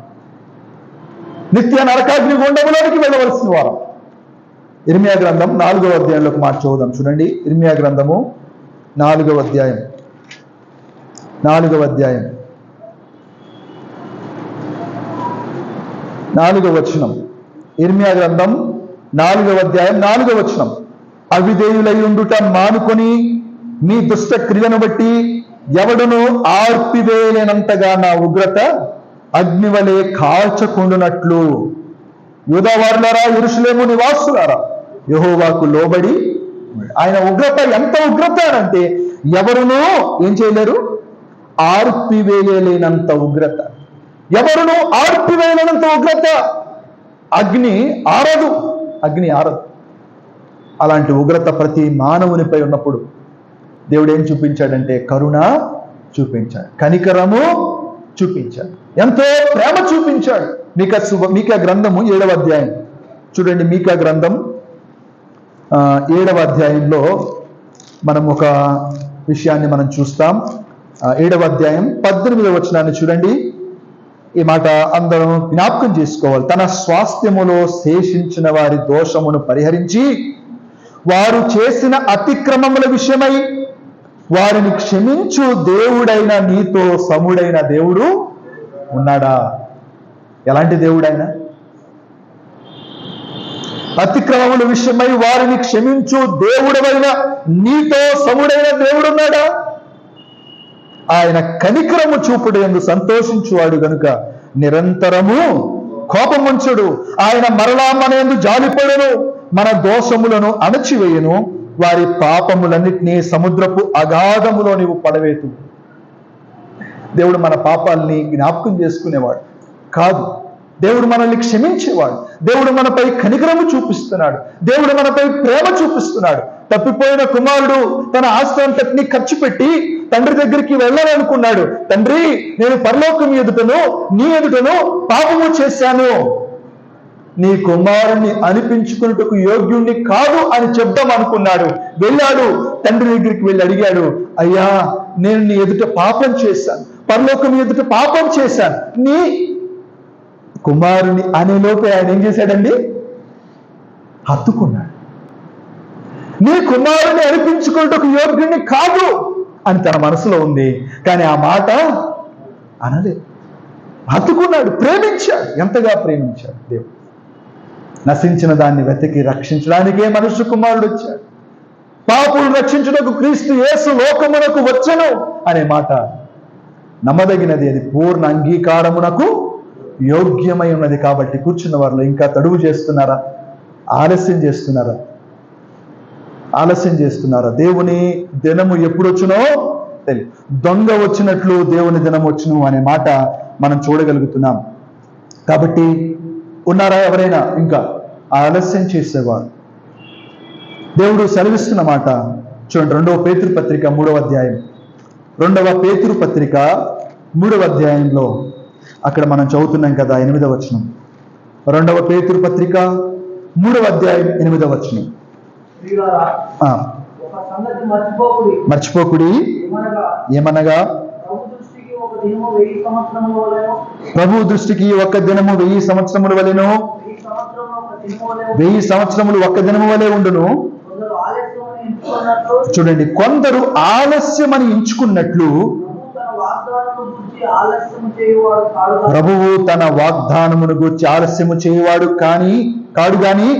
నిత్య నరకాగ్ని గుండములోనికి వెళ్ళవలసిన వారు. ఇర్మియా గ్రంథం 4వ అధ్యాయంలోకి మాట చదువుదాం. చూడండి, ఇర్మియా గ్రంథము 4వ అధ్యాయం 4వ వచనం. ఇర్మియా గ్రంథం 4వ అధ్యాయం 4వ వచనం. అవిధేయులై ఉండుట మానుకొని మీ దుష్ట క్రియను బట్టి ఎవడును ఆర్పివేయనంతగా నా ఉగ్రత అగ్నివలే కాల్చకుండునట్లు. యూదావారులారా, యెరూషలేము నివాసులారా, యెహోవాకు లోబడి. ఆయన ఉగ్రత ఎంత ఉగ్రత అంటే ఎవరునూ ఏం చేయలేరు, ఆర్పివేయలేనంత ఉగ్రత. అగ్ని ఆరదు. అలాంటి ఉగ్రత ప్రతి మానవునిపై ఉన్నప్పుడు దేవుడు ఏం చూపించాడంటే కరుణ చూపించాడు, కనికరము చూపించాడు, ఎంతో ప్రేమ చూపించాడు. మీకా గ్రంథము 7వ అధ్యాయం చూడండి. మీకా గ్రంథం 7వ అధ్యాయంలో మనం ఒక విషయాన్ని మనం చూస్తాం. 7వ అధ్యాయం 18వ వచనాన్ని చూడండి. ఈ మాట అందరం జ్ఞాపకం చేసుకోవాలి. తన స్వాస్థ్యములో శేషించిన వారి దోషమును పరిహరించి వారు చేసిన అతిక్రమముల విషయమై వారిని క్షమించు దేవుడైన నీతో సముడైన దేవుడు ఉన్నాడా? ఎలాంటి దేవుడైనా? అతిక్రమముల విషయమై వారిని క్షమించు దేవుడైన నీతో సముడైన దేవుడున్నాడా? ఆయన కనికరము చూపుడు సంతోషించువాడు గనుక నిరంతరము కోపముంచుడు. ఆయన మరలా మనయందు జాలిపడును, మన దోషములను అణచివేయును, వారి పాపములన్నిటినీ సముద్రపు అగాధములో నీవు పడవేతు. దేవుడు మన పాపాలని జ్ఞాపకం చేసుకునేవాడు కాదు, దేవుడు మనల్ని క్షమించేవాడు. దేవుడు మనపై కనికరము చూపిస్తున్నాడు, దేవుడు మనపై ప్రేమ చూపిస్తున్నాడు. తప్పిపోయిన కుమారుడు తన ఆస్తి అంతటినీ ఖర్చు పెట్టి తండ్రి దగ్గరికి వెళ్ళాలనుకున్నాడు. తండ్రి, నేను పరలోకం ఎదుటను నీ ఎదుటను పాపము చేశాను, నీ కుమారుణ్ణి అనిపించుకున్నట్టుకు యోగ్యుణ్ణి కాదు అని చెప్దాం అనుకున్నాడు. వెళ్ళాడు, తండ్రి దగ్గరికి వెళ్ళి అడిగాడు, అయ్యా నేను నీ ఎదుట పాపం చేశాను, పరలోకం ఎదుట పాపం చేశాను, నీ కుమారుని అనేలోపే ఆయన ఏం చేశాడండి? హత్తుకున్నాడు. నీ కుమారుని అనిపించుకున్నట్టుకు యోగ్యుణ్ణి కాదు అని తన మనసులో ఉంది, కానీ ఆ మాట అనలేదు. హత్తుకున్నాడు, ప్రేమించాడు. ఎంతగా ప్రేమించాడు దేవుడు! నశించిన దాన్ని వెతికి రక్షించడానికే మనుష్య కుమారుడు వచ్చాడు. పాపులు రక్షించుటకు క్రీస్తు యేసు లోకమునకు వచ్చెను అనే మాట నమ్మదగినది. అది పూర్ణ అంగీకారమునకు యోగ్యమై ఉన్నది. కాబట్టి కూర్చున్న వారిలో ఇంకా తడువు చేస్తున్నారా? ఆలస్యం చేస్తున్నారా? దేవుని దినము ఎప్పుడు వచ్చునో తెలియదు. దొంగ వచ్చినట్లు దేవుని దినం వచ్చును అనే మాట మనం చూడగలుగుతున్నాం. కాబట్టి ఉన్నారా ఎవరైనా ఇంకా ఆలస్యం చేసేవారు? దేవుడు సెలవిస్తున్న మాట చూడండి. 2వ పేతురు పత్రిక 3వ అధ్యాయం, 2వ పేతురు పత్రిక 3వ అధ్యాయంలో అక్కడ మనం చదువుతున్నాం కదా, 8వ వచనం. 2వ పేతురు పత్రిక 3వ అధ్యాయం 8వ వచనం. మర్చిపోకుడి ఏమనగా ప్రభు దృష్టికి ఒక దినము 1000 సంవత్సరముల వలెను, 1000 సంవత్సరములు ఒక్క దినము వలె ఉండును. చూడండి, కొందరు ఆలస్యమని ఎంచుకున్నట్లు ప్రభువు తన వాగ్దానమును గూర్చి ఆలస్యము చేయువాడు కాడు గాని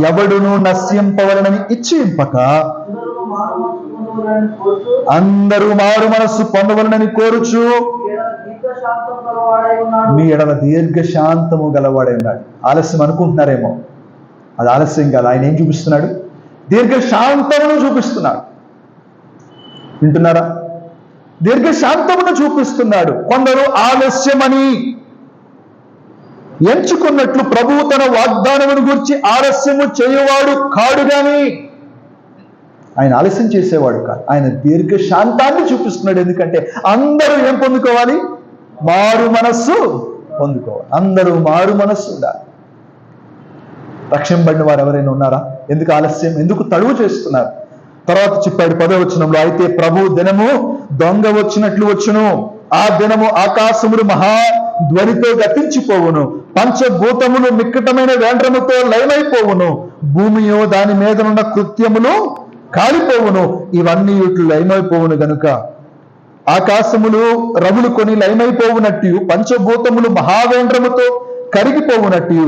ఎవడును నశ్యంపవలనని ఇచ్చింపక అందరూ మారు మనస్సు పొందవలనని కోరుచు మీ ఎడల దీర్ఘశాంతము గలవాడై ఉన్నాడు. ఆలస్యం అనుకుంటున్నారేమో, అది ఆలస్యం కాదు. ఆయన ఏం చూపిస్తున్నాడు? దీర్ఘశాంతమును చూపిస్తున్నాడు. వింటున్నారా? దీర్ఘశాంతమును చూపిస్తున్నాడు. కొందరు ఆలస్యమని ఎంచుకున్నట్లు ప్రభువు తన వాగ్దానమును గురించి ఆలస్యము చేయువాడు కాడు గాని, ఆయన ఆలస్యం చేసేవాడు కాదు, ఆయన దీర్ఘశాంతాన్ని చూపిస్తున్నాడు. ఎందుకంటే అందరూ ఏం పొందుకోవాలి? మారు మనస్సు పొందుకోవాలి. అందరూ మారు మనస్సు ఉండాలి. రక్షింపబడిన వారు ఎవరైనా ఉన్నారా? ఎందుకు ఆలస్యం? ఎందుకు తడువు చేస్తున్నారు? తర్వాత చెప్పాడు 10వ వచనంలో, అయితే ప్రభు దినము దొంగ వచ్చినట్లు వచ్చును, ఆ దినము ఆకాశములు మహా ధ్వనితో గతించిపోవును, పంచభూతములు మిక్కటమైన వేండ్రముతో లయమైపోవును, భూమియో దాని మీదనున్న కృత్యములు కాలిపోవును, ఇవన్నీ ఇట్లు లయమైపోవును గనుక ఆకాశములు రవులు కొని లయమైపోవునట్టు పంచభూతములు మహావేంద్రముతో కరిగిపోవునట్టు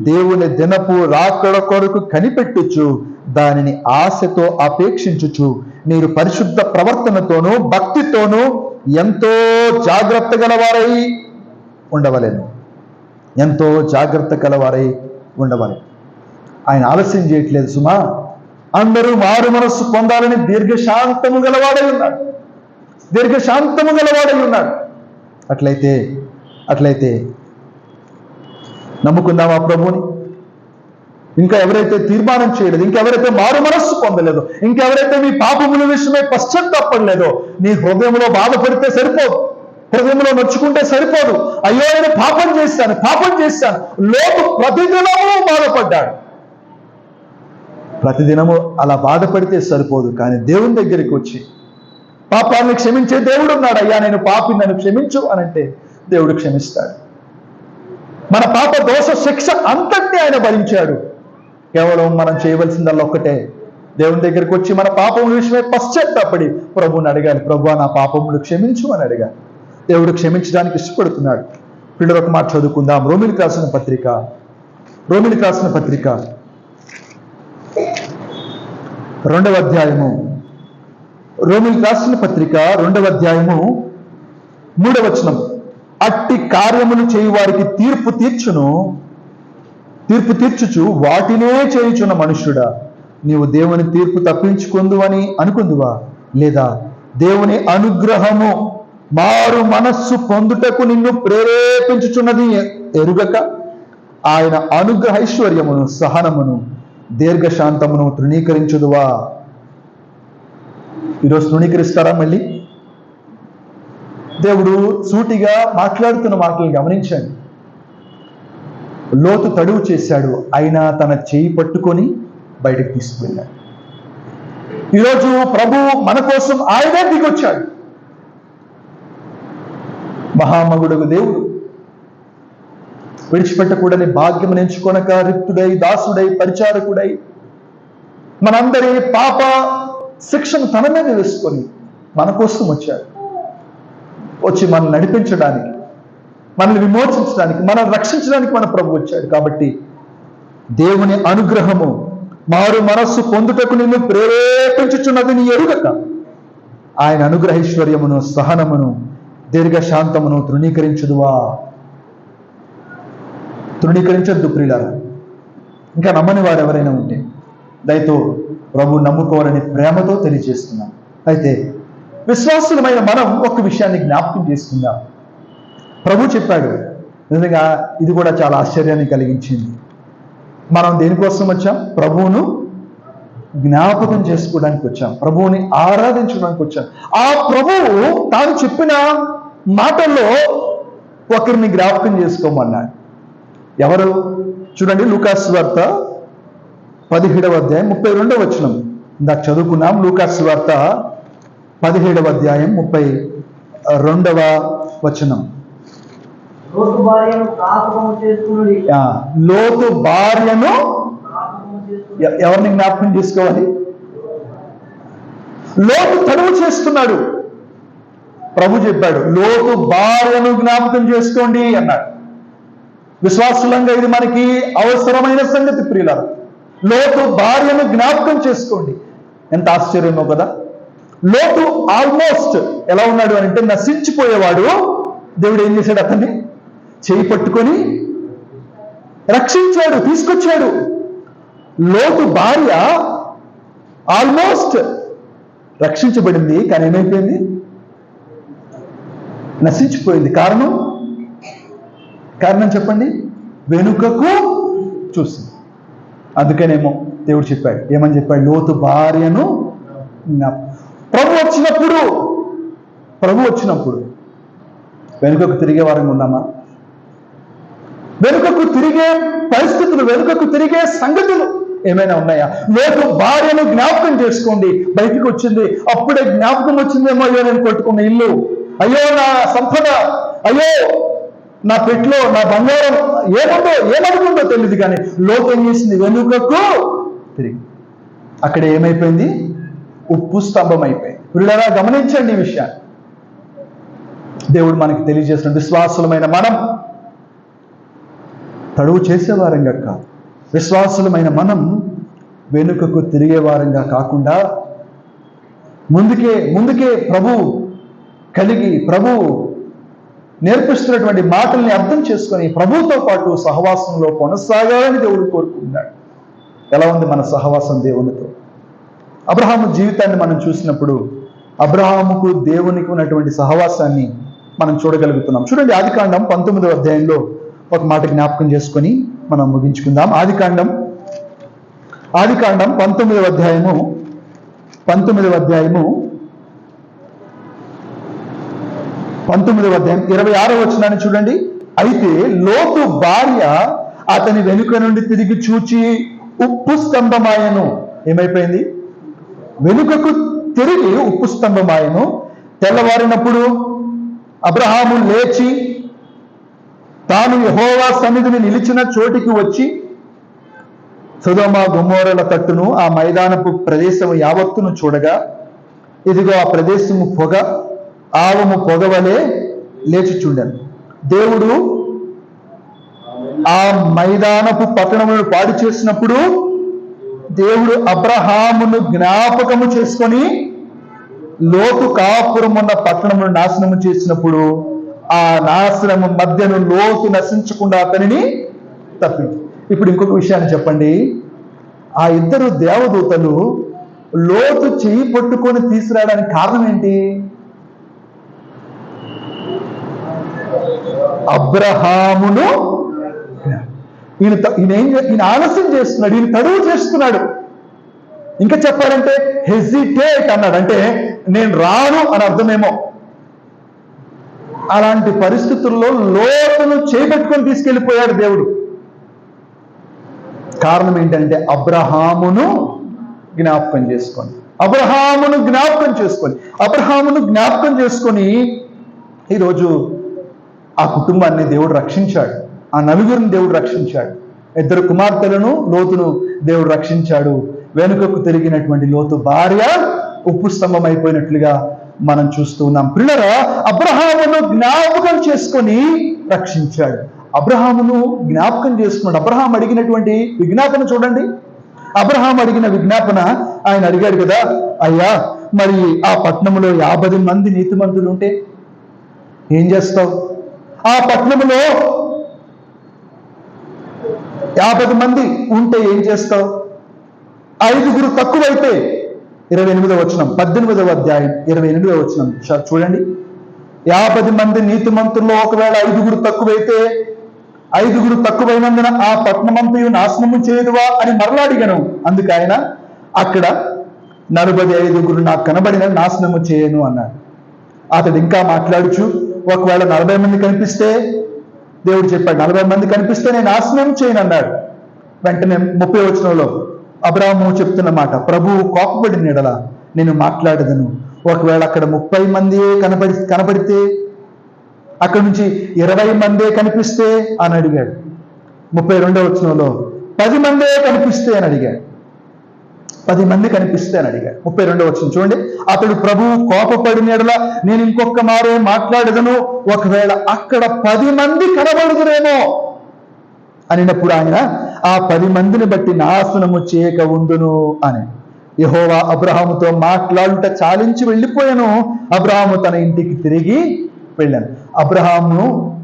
దేవుని దినపు రాకడ కొరకు కనిపెట్టుచు దానిని ఆశతో అపేక్షించుచు మీరు పరిశుద్ధ ప్రవర్తనతోనూ భక్తితోనూ ఎంతో జాగ్రత్త గలవారై ఉండవలెను. ఎంతో జాగ్రత్త గలవారై ఉండవలెను. ఆయన ఆలస్యం చేయట్లేదు సుమా. అందరూ మారు మనస్సు పొందాలని దీర్ఘశాంతము గలవాడై ఉన్నాడు. దీర్ఘశాంతము గలవాడై ఉన్నాడు. అట్లయితే నమ్ముకుందామా ప్రభువుని? ఇంకా ఎవరైతే తీర్మానం చేయలేదు, ఇంకెవరైతే మారు మనస్సు పొందలేదో, ఇంకెవరైతే మీ పాపముల విషయమై పశ్చాత్తాపడలేదో, నీ హృదయంలో బాధపడితే సరిపోదు, హృదయంలో నొచ్చుకుంటే సరిపోదు. అయ్యో నేను పాపం చేశాను. లోతు ప్రతిదినము బాధపడ్డాడు. ప్రతిదినము అలా బాధపడితే సరిపోదు, కానీ దేవుని దగ్గరికి వచ్చి పాపాన్ని క్షమించే దేవుడు ఉన్నాడు. అయ్యా నేను పాపిని, నన్ను క్షమించు అనంటే దేవుడు క్షమిస్తాడు. మన పాప దోష శిక్ష అంతటినీ ఆయన భరించాడు. కేవలం మనం చేయవలసిందల్లా ఒక్కటే, దేవుని దగ్గరికి వచ్చి మన పాపముల విషయమై పశ్చాత్తాపడి ప్రభువుని అడగాలి. ప్రభువా నా పాపములు క్షమించు అని అడగాలి. దేవుడు క్షమించడానికి ఇష్టపడుతున్నాడు. పిల్లలు ఒక మాట చదువుకుందాం. రోమిలికి రాసిన పత్రిక 2వ అధ్యాయము, రోమిలికి రాసిన పత్రిక 2వ అధ్యాయము 3వ వచనం. అట్టి కార్యములు చేయు వారికి తీర్పు తీర్చుచు వాటినే చేయుచున్న మనుష్యుడా, నీవు దేవుని తీర్పు తప్పించుకుందు అని అనుకుందువా? లేదా దేవుని అనుగ్రహము మారు మనస్సు పొందుటకు నిన్ను ప్రేరేపించుచున్నది ఎరుగక ఆయన అనుగ్రహ ఐశ్వర్యమును, సహనమును, దీర్ఘశాంతమును తృణీకరించుదువా? ఈరోజు తృణీకరిస్తారా? మళ్ళీ దేవుడు సూటిగా మాట్లాడుతున్న మాటలు గమనించండి. లోతు తడువు చేశాడు, అయినా తన చేయి పట్టుకొని బయటకు తీసుకువెళ్ళాడు. ఈరోజు ప్రభు మన కోసం ఆయనే దిగొచ్చాడు. మహామగుడుగు దేవుడు విడిచిపెట్టకూడని భాగ్యం ఎంచుకొనక రిక్తుడై, దాసుడై, పరిచారకుడై మనందరి పాప శిక్షను తన మీద వేసుకొని మన కోసం వచ్చాడు. వచ్చి మనల్ని నడిపించడానికి, మనల్ని విమోచించడానికి, మనల్ని రక్షించడానికి మన ప్రభు వచ్చాడు. కాబట్టి దేవుని అనుగ్రహము మారు మనస్సు పొందుటకు నిన్ను ప్రేరేపించుచున్నది నీ ఎరుగక ఆయన అనుగ్రహైశ్వర్యమును, సహనమును, దీర్ఘశాంతమును తృణీకరించుదువా? తృణీకరించద్దు ప్రియులారా. ఇంకా నమ్మని వారు ఎవరైనా ఉంటే దయతో ప్రభు నమ్ముకోవాలని ప్రేమతో తెలియజేస్తున్నాం. అయితే విశ్వాసులమైన మనం ఒక విషయాన్ని జ్ఞాపకం చేసుకుందాం. ప్రభు చెప్పాడు, నిజంగా ఇది కూడా చాలా ఆశ్చర్యాన్ని కలిగించింది. మనం దేనికోసం వచ్చాం? ప్రభువును జ్ఞాపకం చేసుకోవడానికి వచ్చాం, ప్రభువుని ఆరాధించడానికి వచ్చాం. ఆ ప్రభువు తాను చెప్పిన మాటల్లో ఒకరిని జ్ఞాపకం చేసుకోమన్నాడు. ఎవరు? చూడండి, లూకాసు వార్త 17వ అధ్యాయం 32వ వచనం. ఇందాక చదువుకున్నాం. లూకాసు వార్త 17వ అధ్యాయం 32వ వచనం. లోతు భార్యను ఎవరిని జ్ఞాపకం చేసుకోవాలి? లోతు తడువు చేస్తున్నాడు. ప్రభు చెప్పాడు, లోతు భార్యను జ్ఞాపకం చేసుకోండి అన్నాడు. విశ్వాసులంగా ఇది మనకి అవసరమైన సంగతి ప్రియులారా. లోతు భార్యను జ్ఞాపకం చేసుకోండి. ఎంత ఆశ్చర్యమో కదా. లోతు ఆల్మోస్ట్ ఎలా ఉన్నాడు అంటే నశించిపోయేవాడు. దేవుడు ఏం చేశాడు? అతన్ని చేయి పట్టుకొని రక్షించాడు, తీసుకొచ్చాడు. లోతు భార్య ఆల్మోస్ట్ రక్షించబడింది, కానీ ఏమైపోయింది? నశించిపోయింది. కారణం చెప్పండి? వెనుకకు చూసింది. అందుకనేమో దేవుడు చెప్పాడు, ఏమని చెప్పాడు? లోతు భార్యను. ప్రభు వచ్చినప్పుడు వెనుకకు తిరిగే వారంగా ఉన్నామా? వెనుకకు తిరిగే పరిస్థితులు, వెనుకకు తిరిగే సంగతులు ఏమైనా ఉన్నాయా? లోతు భార్యను జ్ఞాపకం చేసుకోండి. బయటికి వచ్చింది, అప్పుడే జ్ఞాపకం వచ్చిందేమో, అయ్యో నేను కొట్టుకున్న ఇల్లు, అయ్యో నా సంపద, అయ్యో నా పెట్లో నా బంగారం, ఏమనుకుందో తెలియదు. కానీ లోతు ఏం చేసింది? వెనుకకు తిరిగి అక్కడ ఏమైపోయింది? ఉప్పు స్తంభం అయిపోయింది. పిల్లరా గమనించండి ఈ విషయాన్ని. దేవుడు మనకి తెలియజేసిన విశ్వాసులమైన మనం తడువు చేసేవారంగా కాదు, విశ్వాసులమైన మనం వెనుకకు తిరిగేవారంగా కాకుండా ముందుకే ప్రభు కలిగి, ప్రభు నేర్పిస్తున్నటువంటి మాటల్ని అర్థం చేసుకొని ప్రభువుతో పాటు సహవాసంలో కొనసాగాలని దేవుడు కోరుకుంటున్నాడు. ఎలా ఉంది మన సహవాసం దేవునితో? అబ్రహాము జీవితాన్ని మనం చూసినప్పుడు అబ్రహాముకు దేవునికి ఉన్నటువంటి సహవాసాన్ని మనం చూడగలుగుతున్నాం. చూడండి, ఆదికాండం 19వ అధ్యాయంలో ఒక మాట జ్ఞాపకం చేసుకొని మనం ముగించుకుందాం. ఆదికాండం ఆదికాండం 19వ అధ్యాయము 26వ వచనాన్ని చూడండి. అయితే లోతు భార్య అతని వెనుక నుండి తిరిగి చూచి ఉప్పు స్తంభమాయను. ఏమైపోయింది? వెనుకకు తిరిగి ఉప్పు స్తంభమాయను. తెల్లవారినప్పుడు అబ్రహాము లేచి తాను యెహోవా సన్నిధిని నిలిచిన చోటికి వచ్చి సొదొమ గొమొర్రాల తట్టును ఆ మైదానపు ప్రదేశము యావత్తును చూడగా, ఇదిగో ఆ ప్రదేశము ఆవము పొగవలే లేచిచుండెను. దేవుడు ఆ మైదానపు పట్టణములను పాడు చేసినప్పుడు దేవుడు అబ్రహామును జ్ఞాపకము చేసుకొని లోతు కాపురం ఉన్న పట్టణమును నాశనము చేసినప్పుడు ఆ నాశనము మధ్యను లోతు నశించకుండా అతనిని తప్పింది. ఇప్పుడు ఇంకొక విషయాన్ని చెప్పండి. ఆ ఇద్దరు దేవదూతలు లోతు చెయ్యి పట్టుకొని తీసుకురావడానికి కారణం ఏంటి? అబ్రహామును ఈయన ఆలస్యం చేస్తున్నాడు, ఈయన తడువు చేస్తున్నాడు. ఇంకా చెప్పాలంటే హెజిటేట్ అన్నాడు, అంటే నేను రాను అని అర్థమేమో. అలాంటి పరిస్థితుల్లో లోతును చేపట్టుకొని తీసుకెళ్ళిపోయాడు దేవుడు. కారణం ఏంటంటే అబ్రహామును జ్ఞాపకం చేసుకొని ఈరోజు ఆ కుటుంబాన్ని దేవుడు రక్షించాడు. ఆ నలుగురిని దేవుడు రక్షించాడు. 2 కుమార్తెలను లోతును దేవుడు రక్షించాడు. వెనుకకు తిరిగినటువంటి లోతు భార్య ఉప్పు స్తంభం అయిపోయినట్లుగా మనం చూస్తూ ఉన్నాం. ప్రియులారా, అబ్రహామును జ్ఞాపకం చేసుకొని రక్షించాడు. అబ్రహామును జ్ఞాపకం చేసుకున్నాడు. అబ్రహాం అడిగినటువంటి విజ్ఞాపన చూడండి. అబ్రహాం అడిగిన విజ్ఞాపన, ఆయన అడిగాడు కదా, అయ్యా మరి ఆ పట్టణంలో 50 మంది నీతిమంతులు ఉంటే ఏం చేస్తావు? ఆ పట్టణంలో 50 మంది ఉంటే ఏం చేస్తావు? 5 తక్కువైతే 28వ వచనం, 18వ అధ్యాయం 28వ వచనం చూడండి. 50 మంది నీతిమంతుల్లో ఒకవేళ 5 తక్కువైతే 5 తక్కువైనందున ఆ పట్టణమంతయు నాశనము చేయదువా అని మరలా అడిగాను. అందుకు ఆయన అక్కడ 45 నాకు కనబడిన నాశనము చేయను అన్నాడు. అతడు ఇంకా మాట్లాడుచు, ఒకవేళ 40 మంది కనిపిస్తే, దేవుడు చెప్పాడు 40 మంది కనిపిస్తే నేను నాశనం చేయను అన్నాడు. వెంటనే 30వ వచనంలో అబ్రాహాము చెప్తున్న మాట, ప్రభువు కోపపడిన ఎడల నేను మాట్లాడదను. ఒకవేళ అక్కడ 30 మందియే కనబడితే, అక్కడ నుంచి 20 మందే కనిపిస్తే అని అడిగాడు. 32వ వచనంలో 10 మందే కనిపిస్తే అని అడిగాడు. 10 మంది కనిపిస్తే అని అడిగాడు. 32వ వచనం చూడండి. అతడు ప్రభువు కోపపడిన ఎడల నేను ఇంకొక మారే మాట్లాడదను. ఒకవేళ అక్కడ 10 మంది కనబడుదురేమో అనినప్పుడు ఆయన ఆ 10 మందిని బట్టి నాశనము చేయక ఉండును అని. యెహోవా అబ్రహాముతో మాట్లాడుట చాలించి వెళ్ళిపోయాను. అబ్రహాము తన ఇంటికి తిరిగి వెళ్ళాను. అబ్రహాము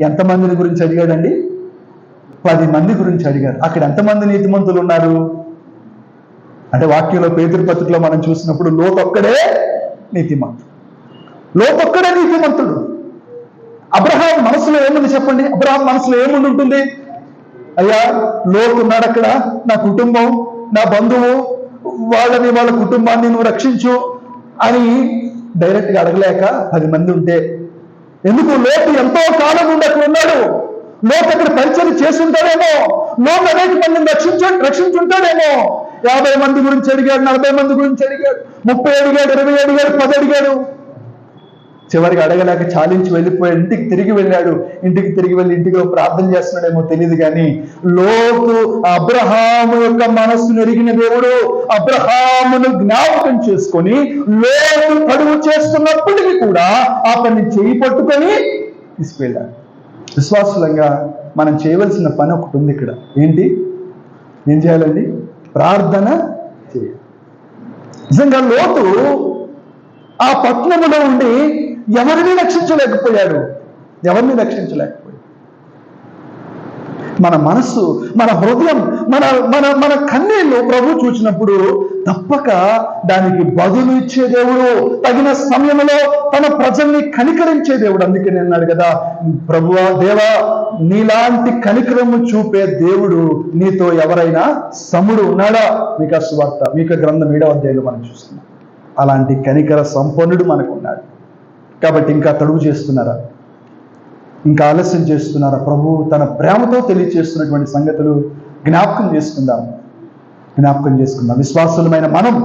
ఎంతమందిని గురించి అడిగాడండి? 10 మంది గురించి అడిగాడు. అక్కడ ఎంతమంది నీతిమంతులు ఉన్నారు అంటే, వాక్యంలో పేతురు పత్రికలో మనం చూసినప్పుడు లోతొక్కడే నీతిమంతుడు. అబ్రహాం మనసులో ఏముంది చెప్పండి? అబ్రహాం మనసులో ఏముండి ఉంటుంది? అయ్యా, లోతు ఉన్నాడు అక్కడ, నా కుటుంబం, నా బంధువు, వాళ్ళ కుటుంబాన్ని నువ్వు రక్షించు అని డైరెక్ట్గా అడగలేక 10 మంది ఉంటే, ఎందుకు లోతు ఎంతో కాలం నుండి అక్కడ ఉన్నాడు, లోతు అక్కడ పరిచయం చేస్తుంటాడేమో, లోతు అనేక మందిని రక్షించుంటాడేమో. 50 మంది గురించి అడిగాడు, 40 మంది గురించి అడిగాడు, 30 అడిగాడు, 20 అడిగాడు, 10 అడిగాడు. చివరికి అడగలేక చాలించి వెళ్ళిపోయాడు. ఇంటికి తిరిగి వెళ్ళాడు. ఇంటికి తిరిగి వెళ్ళి ఇంటికి ప్రార్థన చేస్తున్నాడేమో తెలియదు కానీ, లోతు అబ్రహాము యొక్క మనస్సును ఎరిగిన దేవుడు అబ్రహామును జ్ఞాపకం చేసుకొని లోతు తడువు చేస్తున్నప్పటికీ కూడా అతన్ని చేయి పట్టుకొని తీసుకెళ్ళాడు. విశ్వాసులంగా మనం చేయవలసిన పని ఒకటి ఉంది ఇక్కడ. ఏంటి? ఏం చేయాలండి? ప్రార్థన చేయాలి. నిజంగా లోతు ఆ పట్టణంలో ఉండి ఎవరిని రక్షించలేకపోయాడు. మన మనస్సు, మన హృదయం, మన కన్నీళ్లు ప్రభు చూసినప్పుడు తప్పక దానికి బదులు ఇచ్చే దేవుడు, తగిన సమయంలో తన ప్రజల్ని కనికరించే దేవుడు. అందుకని అన్నాడు కదా, ప్రభువా, దేవా నీలాంటి కనికరము చూపే దేవుడు నీతో ఎవరైనా సముడు ఉన్నాడా? మీకా సువార్త, మీకా గ్రంథం 7వ అధ్యాయంలో మనం చూస్తున్నాం. అలాంటి కనికర సంపన్నుడు మనకున్నాడు. కాబట్టి ఇంకా తడువు చేస్తున్నారా? ఇంకా ఆలస్యం చేస్తున్నారా? ప్రభువు తన ప్రేమతో తెలియచేస్తున్నటువంటి సంగతులు జ్ఞాపకం చేసుకుందాం. విశ్వాసులమైన మనం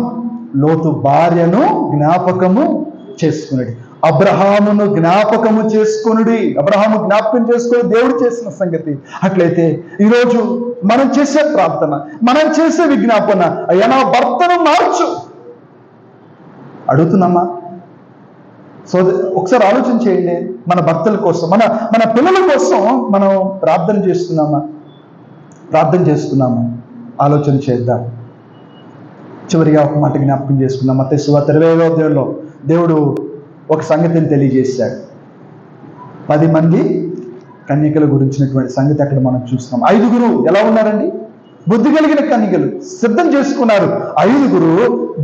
లోతు భార్యను జ్ఞాపకము చేసుకున్నది, అబ్రహామును జ్ఞాపకము చేసుకునుడి. అబ్రహాము జ్ఞాపకం చేసుకుని దేవుడు చేసిన సంగతి. అట్లయితే ఈరోజు మనం చేసే ప్రార్థన, మనం చేసే విజ్ఞాపన, అయ్యా నా భర్తను మార్చు అడుగుతున్నామా? ఒకసారి ఆలోచన చేయండి. మన భర్తల కోసం, మన పిల్లల కోసం మనం ప్రార్థన చేస్తున్నామా? ఆలోచన చేద్దాం. చివరిగా ఒక మాట జ్ఞాపకం చేసుకుందాం. మత్తయి సువార్త 20వ అధ్యాయంలో దేవుడు ఒక సంగతిని తెలియజేశాడు. 10 మంది కన్యకల గురించినటువంటి సంగతి అక్కడ మనం చూస్తున్నాం. 5గురు ఎలా ఉన్నారండి? బుద్ధి కలిగిన కన్యకలు సిద్ధం చేసుకున్నారు. 5గురు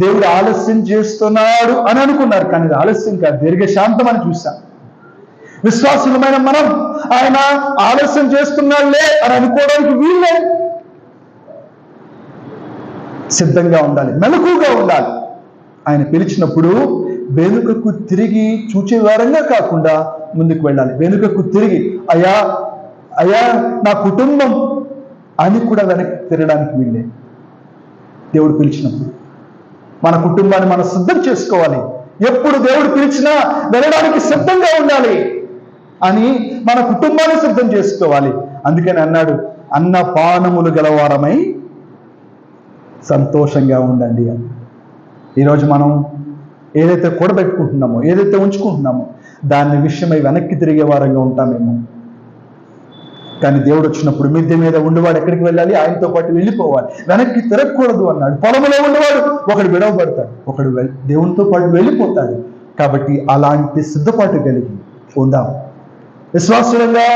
దేవుడు ఆలస్యం చేస్తున్నాడు అని అనుకున్నారు. కానీ ఇది ఆలస్యం కాదు, దీర్ఘశాంతం అని చూశాం. విశ్వాసులమైన మనం ఆయన ఆలస్యం చేస్తున్నాడులే అని అనుకోవడానికి వీళ్ళే. సిద్ధంగా ఉండాలి, మెలకుగా ఉండాలి. ఆయన పిలిచినప్పుడు వెనుకకు తిరిగి చూచే వారంగా కాకుండా ముందుకు వెళ్ళాలి. వెనుకకు తిరిగి అయ్యా నా కుటుంబం అని కూడా వెనక్కి తిరగడానికి వీళ్ళే. దేవుడు పిలిచినప్పుడు మన కుటుంబాన్ని మనం సిద్ధం చేసుకోవాలి. ఎప్పుడు దేవుడు పిలిచినా వెళ్ళడానికి సిద్ధంగా ఉండాలి అని మన కుటుంబాన్ని సిద్ధం చేసుకోవాలి. అందుకని అన్నాడు, అన్న పానములు గలవారమై సంతోషంగా ఉండండి అని. ఈరోజు మనం ఏదైతే కూడబెట్టుకుంటున్నామో, ఏదైతే ఉంచుకుంటున్నామో దాని విషయమై వెనక్కి తిరిగే వారంగా ఉంటామేమో. కానీ దేవుడు వచ్చినప్పుడు మిద్దె మీద ఉండేవాడు ఎక్కడికి వెళ్ళాలి? ఆయనతో పాటు వెళ్ళిపోవాలి, వెనక్కి తిరగకూడదు అన్నాడు. పొలంలో ఉండేవాడు ఒకడు విడవబడతాడు, ఒకడు దేవునితో పాటు వెళ్ళిపోతాడు. కాబట్టి అలాంటి సిద్ధపాటు కలిగి ఉందాం. విశ్వాసులంగా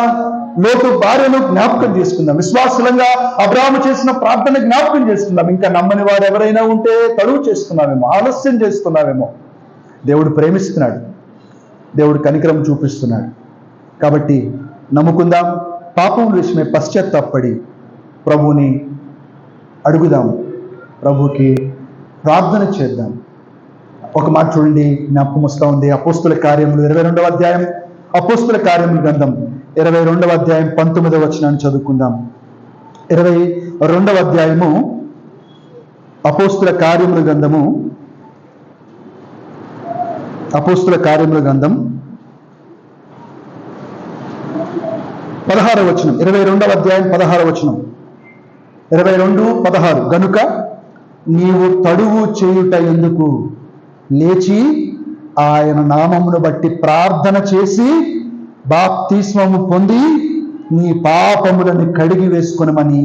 లోతు భార్యను జ్ఞాపకం చేసుకుందాం. విశ్వాసులంగా అబ్రాహాము చేసిన ప్రార్థన జ్ఞాపకం చేసుకుందాం. ఇంకా నమ్మని వారు ఎవరైనా ఉంటే తడువు చేస్తున్నావేమో, ఆలస్యం చేస్తున్నావేమో. దేవుడు ప్రేమిస్తున్నాడు, దేవుడు కనికరం చూపిస్తున్నాడు. కాబట్టి నమ్ముకుందాం. పాపం విషయమై పశ్చాత్తాపడి ప్రభువుని అడుగుదాం, ప్రభుకి ప్రార్థన చేద్దాం. ఒక మాట చూడండి, జ్ఞాపకం వస్తూ ఉంది. అపోస్తుల కార్యములు 22వ అధ్యాయం, అపోస్తుల కార్యముల గ్రంథం 22వ అధ్యాయం 19వ వచనాన్ని చదువుకుందాం. 22వ అధ్యాయము అపోస్తుల కార్యముల గ్రంథం 16వ వచనం. 22వ అధ్యాయం 16వ వచనం. 22:16. గనుక నీవు తడువు చేయుట ఎందుకు? లేచి ఆయన నామమును బట్టి ప్రార్థన చేసి బాప్తిస్మము పొంది నీ పాపములను కడిగి వేసుకొనమని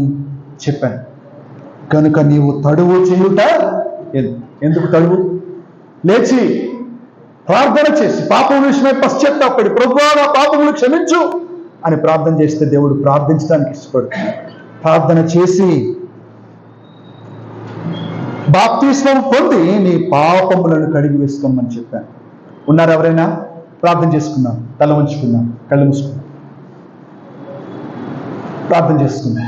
చెప్పాను. కనుక నీవు తడువు చేయుట ఎందుకు? తడువు లేచి ప్రార్థన చేసి పాపం విషయమై పశ్చాత్తాపడి ప్రభువా నా పాపములు క్షమించు అని ప్రార్థన చేస్తే దేవుడు ప్రార్థించడానికి ఇష్టపడుతున్నాడు. ప్రార్థన చేసి బాప్తిస్మం పొంది నీ పాపములను కడిగి వేసుకోమని చెప్పాను. ఉన్నారు ఎవరైనా? ప్రార్థన చేసుకుందాం. తల ఉంచుకుందాం, కళ్ళు మూసుకుందాం, ప్రార్థన చేసుకుందాం.